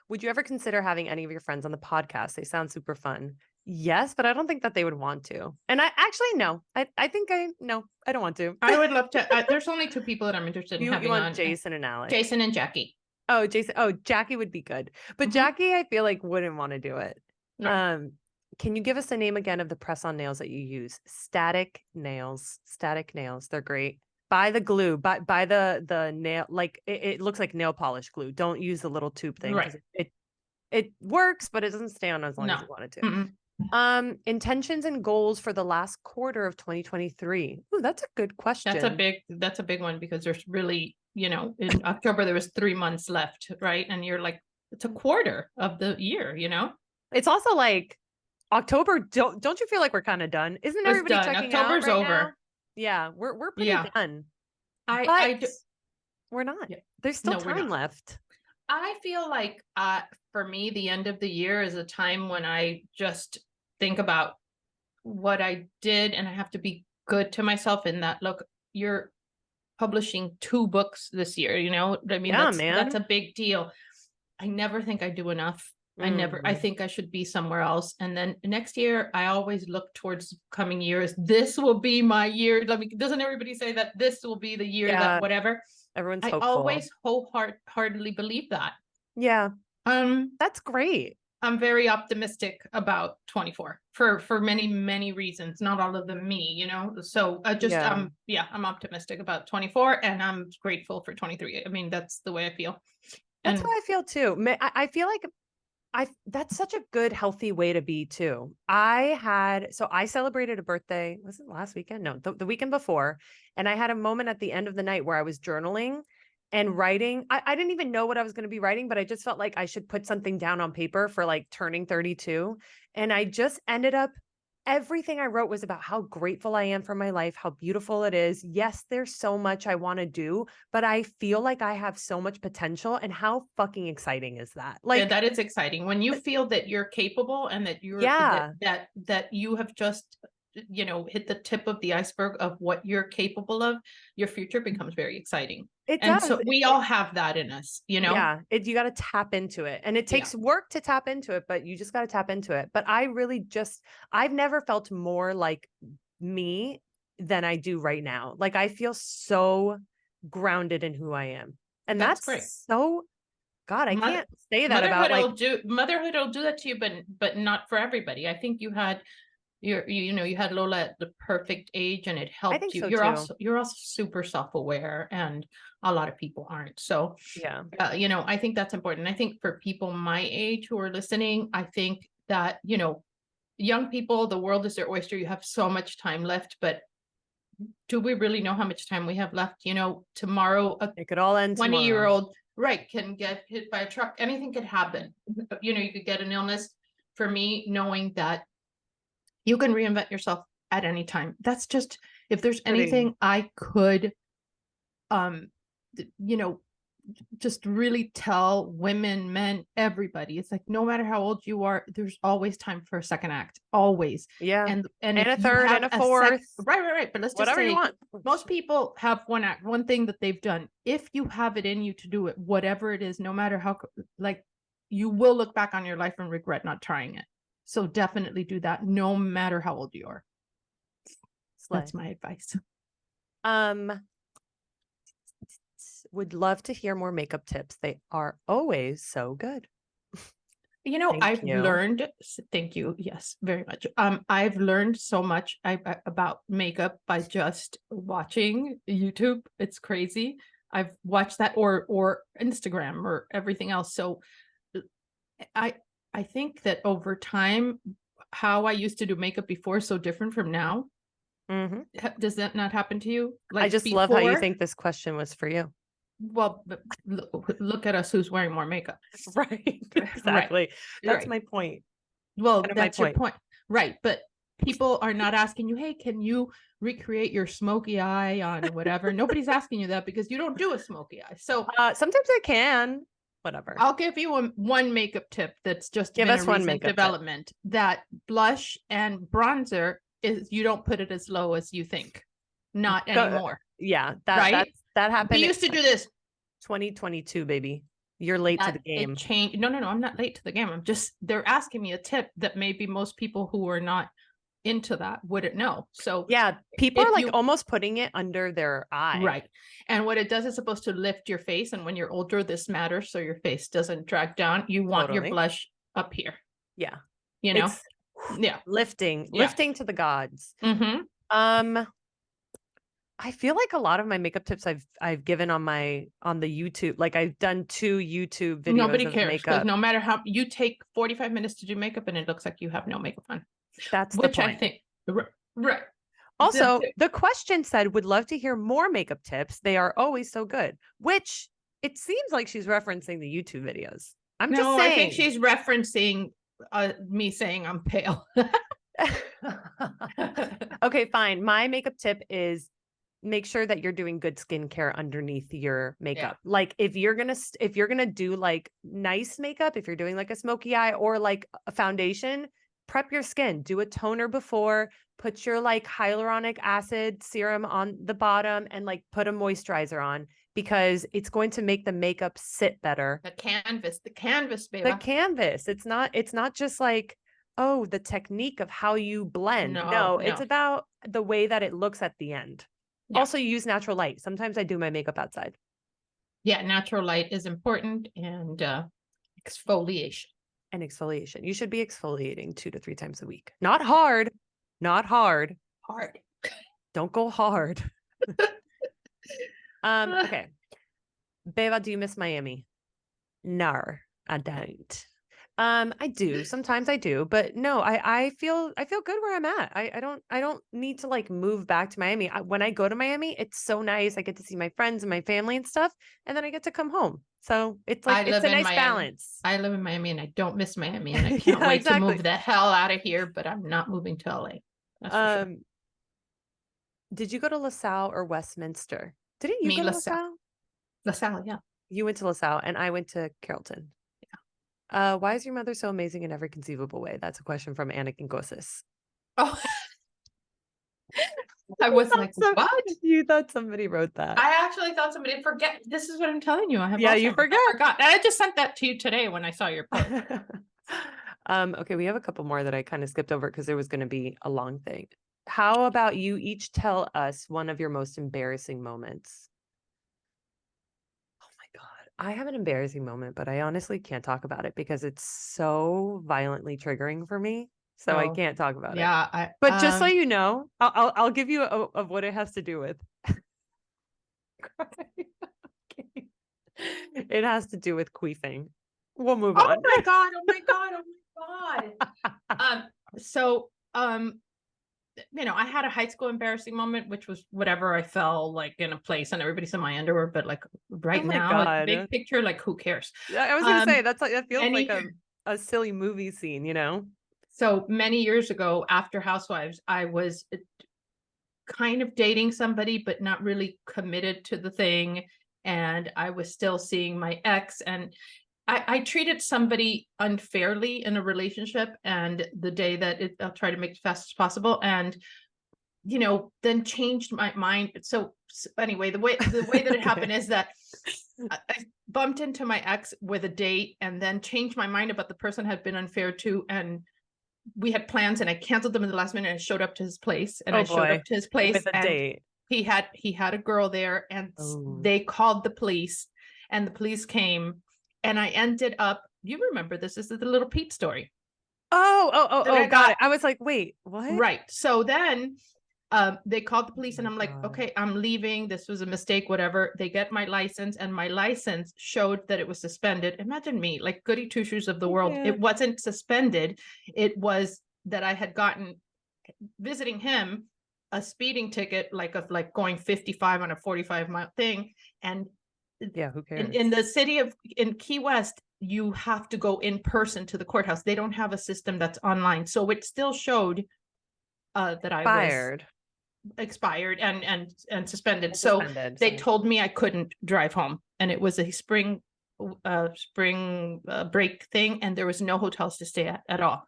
Would you ever consider having any of your friends on the podcast? They sound super fun. Yes, but I don't think that they would want to. And I actually, no, I think I don't want to. I would love to. There's only 2 people that I'm interested in having on. Jason and Alex. Jason and Jackie. Oh, Jason. Oh, Jackie would be good. But Mhm. Jackie, I feel like wouldn't want to do it. No. Can you give us the name again of the press-on nails that you use? Static nails. Static nails. They're great. Buy the glue. Buy the nail. Like it looks like nail polish glue. Don't use the little tube thing Right. because it works, but it doesn't stay on as long as No. you want it to. Mm-mm. Intentions and goals for the last quarter of 2023. Ooh, that's a good question. That's a big one because there's really, in October there was 3 months left, right? And you're like, it's a quarter of the year, It's also like October. Don't you feel like we're kind of done? Isn't It's everybody done. checking October's out right over. now? Yeah, we're pretty Yeah. done. I But do, we're not. yeah. There's still No, we're time not. left. I feel like for me, the end of the year is a time when I just think about what I did, and I have to be good to myself in that. Look, you're publishing 2 books this year, I mean, Yeah, that's man. a big deal. I never think I do enough. I Mhm. think I should be somewhere else. And then next year, I always look towards coming years. This will be my year. Doesn't everybody say that this will be the year that Yeah, whatever? everyone's I hopeful. always wholeheartedly believe that. Yeah, Um, that's great. I'm very optimistic about 24 for many, many reasons, not all of them me, So I'm optimistic about 24 and I'm grateful for 23. I mean, that's the way I feel. That's how And I feel too. I feel like that's such a good, healthy way to be too. I celebrated a birthday, was it last weekend? No, the weekend before. And I had a moment at the end of the night where I was journaling and writing. I didn't even know what I was going to be writing, but I just felt like I should put something down on paper for like turning 32. And I just ended up, everything I wrote was about how grateful I am for my life, how beautiful it is. Yes, there's so much I want to do, but I feel like I have so much potential. And how fucking exciting is that? yeah, Like, that is exciting when you feel that you're capable and that yeah, that you have just hit the tip of the iceberg of what you're capable of. Your future becomes very exciting, it and does. so we all have that in us. Yeah, you got to tap into it. And it Yeah. takes work to tap into it, but you just got to tap into it. But I've never felt more like me than I do right now. Like I feel so grounded in who I am. And That's great. that's so, God, I Mother, can't say that about like, motherhood will do that to you, but not for everybody. I think you had you had Lola at the perfect age and it I helped think you. so too. You're also super self-aware, and a lot of people aren't. So Yeah. I think that's important. I think for people my age who are listening, I think that, young people, the world is their oyster. You have so much time left, but do we really know how much time we have left? Tomorrow, It could all end 20-year-old, right, can get hit by a truck. Anything could happen. You could get an illness. For me, knowing that you can reinvent yourself at any time. That's just, if there's anything I could, um, you know, just really tell women, men, everybody, it's like, no matter how old you are, there's always time for a second act, always. Yeah. And And if a you third have and a fourth. right. But let's just Whatever you say, want. most people have one act, one thing that they've done. If you have it in you to do it, whatever it is, no matter how, like, you will look back on your life and regret not trying it. So definitely do that, no matter how old you are. Slay. That's my advice. Would love to hear more makeup tips. They are always so good. Thank I've you. learned, thank you. Yes, very much. I've learned so much about makeup by just watching YouTube. It's crazy. I've watched that or Instagram or everything else. So I think that over time, how I used to do makeup before is so different from now. Mhm. Does that not happen to you? I just love how you think this question was for you. Well, but look at us, who's wearing more makeup. Right. Exactly. Right. That's Right. my point. Well, Kind of my that's your point. point. Right. But people are not asking you, hey, can you recreate your smoky eye on whatever? Nobody's asking you that because you don't do a smoky eye. So Sometimes I can. Whatever. I'll give you one makeup tip that's just Give been us a one recent makeup tip. development. That blush and bronzer is, you don't put it as low as you think. Not anymore. Yeah. Right? That happened. We used to do this. 2022, baby. You're late to the game. It changed. No, I'm not late to the game. They're asking me a tip that maybe most people who are not into that wouldn't know. So Yeah, people if are like you almost putting it under their eye. right. And what it does is supposed to lift your face. And when you're older, this matters. So your face doesn't drag down. You want your Totally. blush up here, Yeah. you know? It's Yeah. lifting Yeah. to the gods. Mm-hmm. I feel like a lot of my makeup tips I've given on the YouTube. Like I've done 2 YouTube videos Nobody of cares because makeup. no matter how you take 45 minutes to do makeup and it looks like you have no makeup on. That's the Which I point. think, right. Also, the question said, would love to hear more makeup tips. They are always so good, which it seems like she's referencing the YouTube videos. I'm just No, saying. I think she's referencing me saying I'm pale. Okay, fine. My makeup tip is make sure that you're doing good skincare underneath your makeup. Like if you're gonna do like nice makeup, if you're doing like a smoky eye or like a foundation, prep your skin. Do a toner before, put your like hyaluronic acid serum on the bottom and like put a moisturizer on because it's going to make the makeup sit better. The canvas, Beba. The canvas. It's not just like, oh, the technique of how you blend. No, it's about the way that it looks at the end. Yeah. Also, you use natural light. Sometimes I do my makeup outside. Yeah, natural light is important and exfoliation. And exfoliation. You should be exfoliating 2 to 3 times a week. Not hard. Not hard. Hard. Don't go hard. Okay. Beba, do you miss Miami? No, I don't. I do. Sometimes I do, but no, I feel good where I'm at. I don't need to like move back to Miami. When I go to Miami, it's so nice. I get to see my friends and my family and stuff, and then I get to come home. So it's like it's a nice balance. I live in Miami and I don't miss Miami and I can't wait to move the hell out of here, but I'm not moving to LA. That's for sure. Did you go to LaSalle or Westminster? Didn't you go to LaSalle? LaSalle, yeah. You went to LaSalle and I went to Carrollton. Why is your mother so amazing in every conceivable way? That's a question from Anakin Gosis. Oh, I was like, what? You thought somebody wrote that? I actually thought somebody forget. This is what I'm telling you. I have. Yeah, you forget. I forgot. And I just sent that to you today when I saw your post. Okay, we have a couple more that I kind of skipped over because there was going to be a long thing. How about you each tell us one of your most embarrassing moments? I have an embarrassing moment, but I honestly can't talk about it because it's so violently triggering for me. So I can't talk about it. Yeah. But just so you know, I'll give you of what it has to do with. It has to do with queefing. We'll move on. Oh my God. Oh my God. Oh my God. So, I had a high school embarrassing moment, which was whatever. I fell like in a place and everybody's in my underwear, but like right now, like, big picture, like who cares? I was gonna say that feels like a silly movie scene, you know? So many years ago, after Housewives, I was kind of dating somebody, but not really committed to the thing. And I was still seeing my ex, and I treated somebody unfairly in a relationship, and the day that I'll try to make it fast as possible, and then changed my mind. So anyway, the way that it happened is that I bumped into my ex with a date, and then changed my mind about the person I had been unfair to, and we had plans, and I canceled them in the last minute. And I showed up to his place, and showed up to his place with a date. He had a girl there, and they called the police, and the police came. And I ended up, you remember this is the little Pete story. Oh, got it. I was like, wait, what? Right. So then they called the police, and I'm like, okay, I'm leaving. This was a mistake, whatever. They get my license, and my license showed that it was suspended. Imagine me, like goody two shoes of the world. Yeah. It wasn't suspended. It was that I had gotten, visiting him, a speeding ticket, like going 55 on a 45-mile thing. And yeah, who cares? In the city in Key West, you have to go in person to the courthouse. They don't have a system that's online, so it still showed that I was expired and suspended. So they told me I couldn't drive home, and it was a spring break thing, and there was no hotels to stay at all.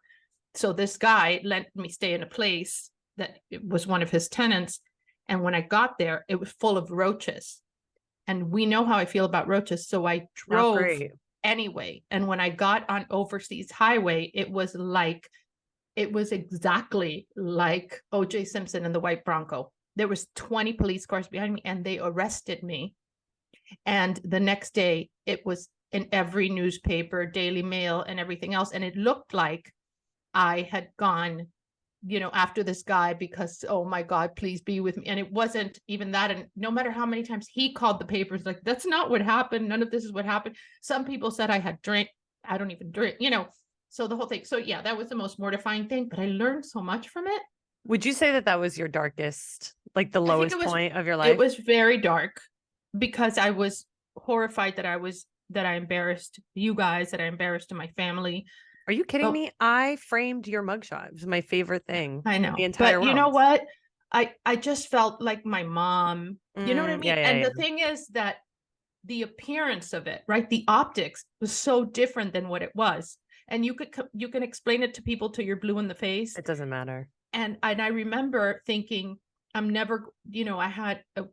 So this guy let me stay in a place that it was one of his tenants, and when I got there, it was full of roaches. And we know how I feel about roaches. So I drove anyway. And when I got on Overseas Highway, it was like it was exactly like O.J. Simpson and the white Bronco. There was 20 police cars behind me and they arrested me. And the next day it was in every newspaper, Daily Mail and everything else. And it looked like I had gone, after this guy because, oh my God, please be with me. And it wasn't even that. And no matter how many times he called the papers, like, that's not what happened. None of this is what happened. Some people said I had drank. I don't even drink, so the whole thing. So yeah, that was the most mortifying thing, but I learned so much from it. Would you say that that was your darkest, like the lowest point of your life? It was very dark because I was horrified that I embarrassed you guys, that I embarrassed my family. Are you kidding me? I framed your mugshot. It was my favorite thing. I know. The entire but you world. know what? I just felt like my mom, you know what I mean? Yeah, The thing is that the appearance of it, right? The optics was so different than what it was. And you can explain it to people till you're blue in the face. It doesn't matter. And I remember thinking, I'm never, I had a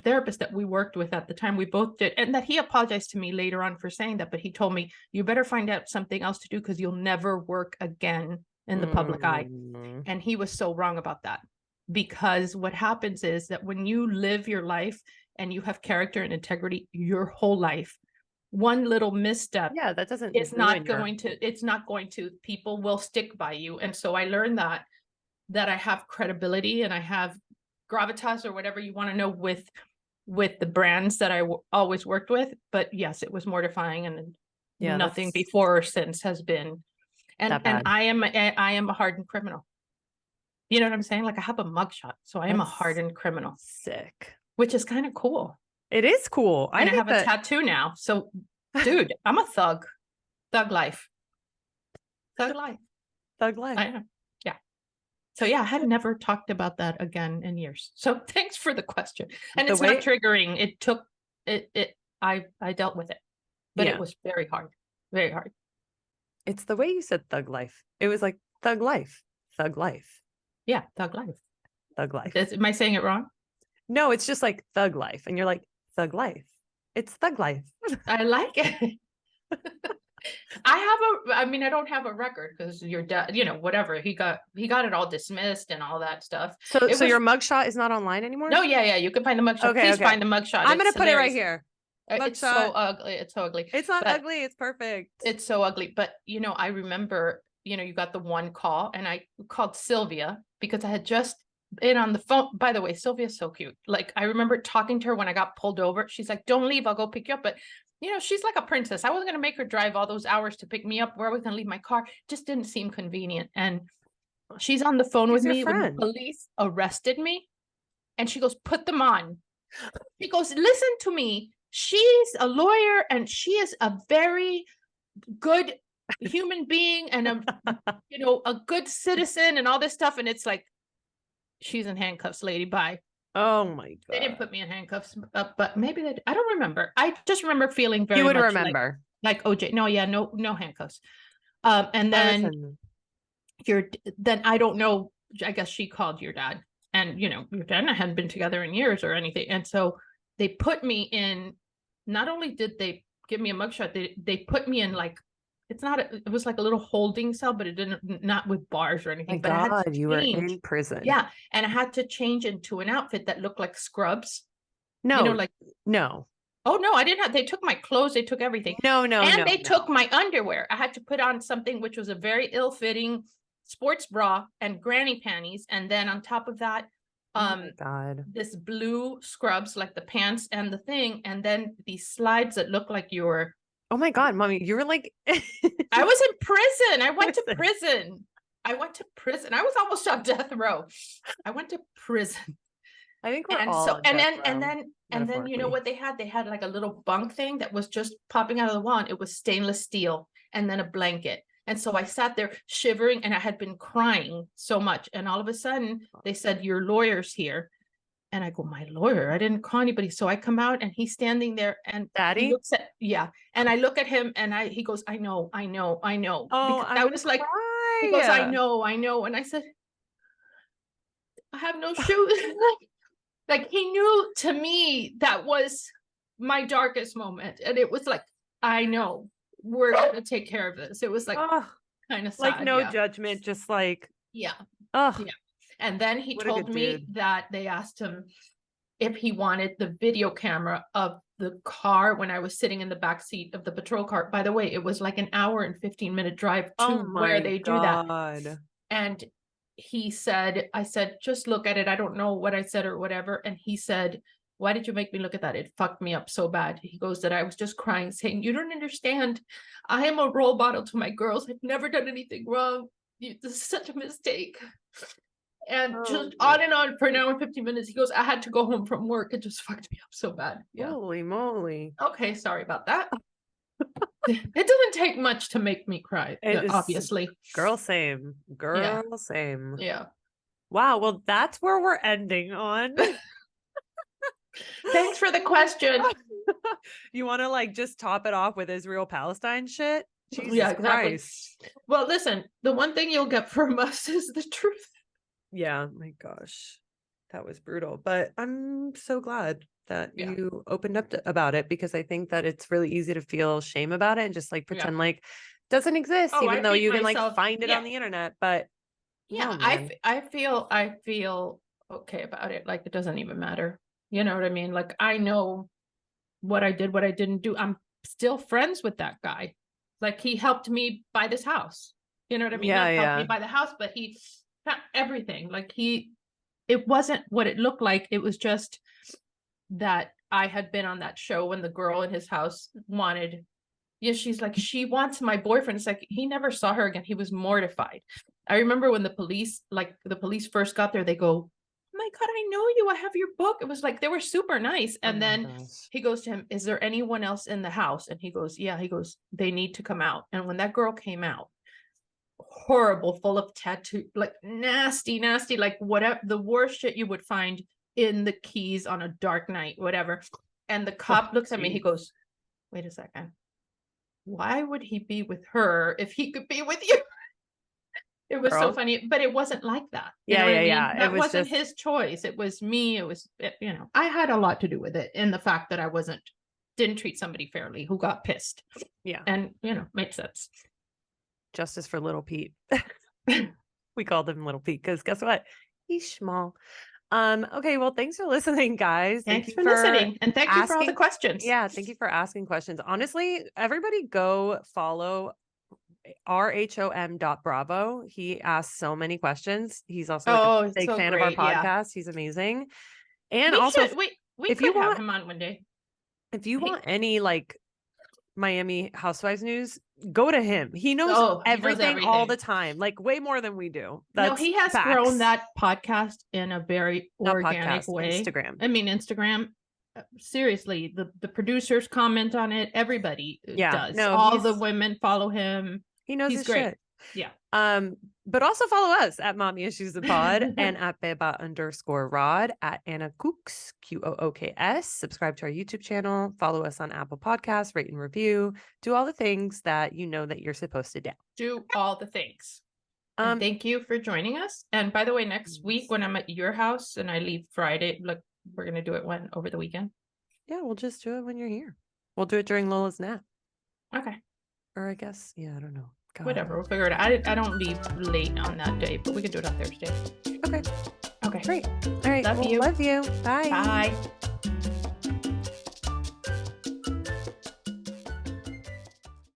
therapist that we worked with at the time, we both did, and that he apologized to me later on for saying that, but he told me, you better find out something else to do because you'll never work again in the public eye. And he was so wrong about that, because what happens is that when you live your life and you have character and integrity your whole life, one little misstep, that doesn't, it's not going to, people will stick by you. And so I learned that I have credibility and I have gravitas, or whatever you want to know, with the brands that I always worked with. But yes, it was mortifying, and nothing before or since has been. And I am a hardened criminal. You know what I'm saying? Like, I have a mugshot, so I am a hardened criminal. Sick. Which is kind of cool. It is cool. And I have a tattoo now. So, dude, I'm a thug. Thug life. Thug life. Thug life. I am. Yeah. So yeah, I had never talked about that again in years. So thanks for the question. And it's not triggering. It took it. I dealt with it, but it was very hard. Very hard. It's the way you said thug life. It was like thug life. Thug life. Yeah, thug life. Thug life. Am I saying it wrong? No, it's just like thug life. And you're like, thug life. It's thug life. I like it. I don't have a record because your dad, whatever, he got it all dismissed and all that stuff. So your mugshot is not online anymore? No, yeah, you can find the mugshot. Please find the mugshot. I'm gonna put it right here. It's so ugly. It's so ugly. It's not ugly. It's perfect. It's so ugly. But I remember, you got the one call, and I called Sylvia because I had just been on the phone. By the way, Sylvia's so cute. Like, I remember talking to her when I got pulled over. She's like, "Don't leave. I'll go pick you up." But she's like a princess. I wasn't going to make her drive all those hours to pick me up. Where I was going to leave my car just didn't seem convenient. And she's on the phone with me when the police arrested me. And she goes, "Put them on." She goes, "Listen to me. She's a lawyer and she is a very good human being and a good citizen and all this stuff." And it's like, she's in handcuffs, lady. Bye. Oh my God. They didn't put me in handcuffs, but maybe they, I don't remember. I just remember feeling very You would much remember. like OJ. No, yeah, no handcuffs. And then then I don't know, I guess she called your dad, and your dad and I hadn't been together in years or anything. And so they put me in, not only did they give me a mugshot, they put me in like, it was like a little holding cell, but it didn't, not with bars or anything. But God, you were in prison. Yeah. And I had to change into an outfit that looked like scrubs. No, no. Oh no, I didn't have, they took my clothes, they took everything. No. And they took my underwear. I had to put on something which was a very ill-fitting sports bra and granny panties. And then on top of that, this blue scrubs, like the pants and the thing. And then these slides that look like your, oh my God, mommy, you were like, I was in prison. I went to prison. I was almost on death row. I went to prison. I think we're all and then you know what they had? They had like a little bunk thing that was just popping out of the wall. It was stainless steel, and then a blanket. And so I sat there shivering, and I had been crying so much. And all of a sudden they said, "Your lawyer's here." And I go, "My lawyer? I didn't call anybody." So I come out, and he's standing there, and Daddy? He looks at, and I look at him, and he goes, I know. Oh, Because I was like, he goes, I know. And I said, "I have no shoes." Like, he knew, to me, that was my darkest moment. And it was like, I know, we're going to take care of this. It was like, kind of sad. Like no yeah. judgment, just like, Yeah. oh, Yeah. And then he What a told good me dude. that they asked him if he wanted the video camera of the car when I was sitting in the back seat of the patrol car. By the way, it was like an hour and 15-minute drive to oh where my they do that. God. And he said, I said, just look at it. I don't know what I said or whatever. And he said, why did you make me look at that? It fucked me up so bad. He goes, that I was just crying, saying, you don't understand. I am a role model to my girls. I've never done anything wrong. This is such a mistake. And Oh just my on and on for an hour and 15 minutes. He goes, I had to go home from work. It just fucked me up so bad. Yeah. Holy moly. Okay, sorry about that. It doesn't take much to make me cry, It is- obviously. Girl, same. Girl, same. Yeah. Wow. Well, that's where we're ending on. Thanks for the question. You want to like just top it off with Israel Palestine shit? Jesus Yeah, exactly. Christ. Well, listen, the one thing you'll get from us is the truth. Yeah, my gosh. That was brutal. But I'm so glad that Yeah. you opened up about it, because I think that it's really easy to feel shame about it and just like pretend like it doesn't exist, Oh, I even though beat you can like myself- find it yeah. on the internet. But Yeah, no, man. I feel okay about it. Like it doesn't even matter. You know what I mean? Like I know what I did, what I didn't do. I'm still friends with that guy. Like he helped me buy this house. You know what I mean? Yeah, Not helped yeah. me buy the house, but he got everything. Like it wasn't what it looked like. It was just that I had been on that show when the girl in his house wanted. Yeah, she's like, she wants my boyfriend. It's like he never saw her again. He was mortified. I remember when the police first got there, they go, oh my God, I know you. I have your book. It was like they were super nice. Oh And my then gosh. he goes to him, is there anyone else in the house? And he goes, yeah. He goes, they need to come out. And when that girl came out, horrible, full of tattoo, like nasty, like whatever, the worst shit you would find in the Keys on a dark night, whatever. And the cop looks at me, he geez. goes, wait a second. Why would he be with her if he could be with you? It was so Girl. funny, but it wasn't like that. You Yeah, know what I mean? yeah. That It was wasn't just his choice. It was me. It was, I had a lot to do with it in the fact that I didn't treat somebody fairly who got pissed. yeah. And, made sense. Justice for Little Pete. We called him Little Pete because guess what? He's small. Okay, well, thanks for listening, guys. Thanks for listening. And thank you for all the asking- questions. Yeah, thank you for asking questions. Honestly, everybody go follow rhom.bravo. He asks so many questions. He's also like a big so fan of our great, yeah. podcast. He's amazing. And We also, should, we if could you have want- him on one day. if you He- want any like Miami Housewives news, go to him. He knows, he knows everything all everything. the time, like way more than we do. No, That's he has facts. grown that podcast in a very Not organic podcast, way. Instagram. I mean, Instagram. Seriously, the producers comment on it. Everybody does. no, All the he's- women follow him. He knows He's his great. shit. Yeah. But also follow us at Mommy Issues the Pod and at Beba_Rod, at Anna Cooks, Qooks. Subscribe to our YouTube channel. Follow us on Apple Podcasts, rate and review. Do all the things that you know that you're supposed to do. Do all the things. And thank you for joining us. And by the way, next week when I'm at your house and I leave Friday, look, we're gonna do it over the weekend. Yeah, we'll just do it when you're here. We'll do it during Lola's nap. Okay. Or I guess, yeah, I don't know. God. Whatever, we'll figure it out. I don't leave late on that day, but we could do it on Thursday. Okay. Okay. Great. All right. Love you. Love you. Bye. Bye.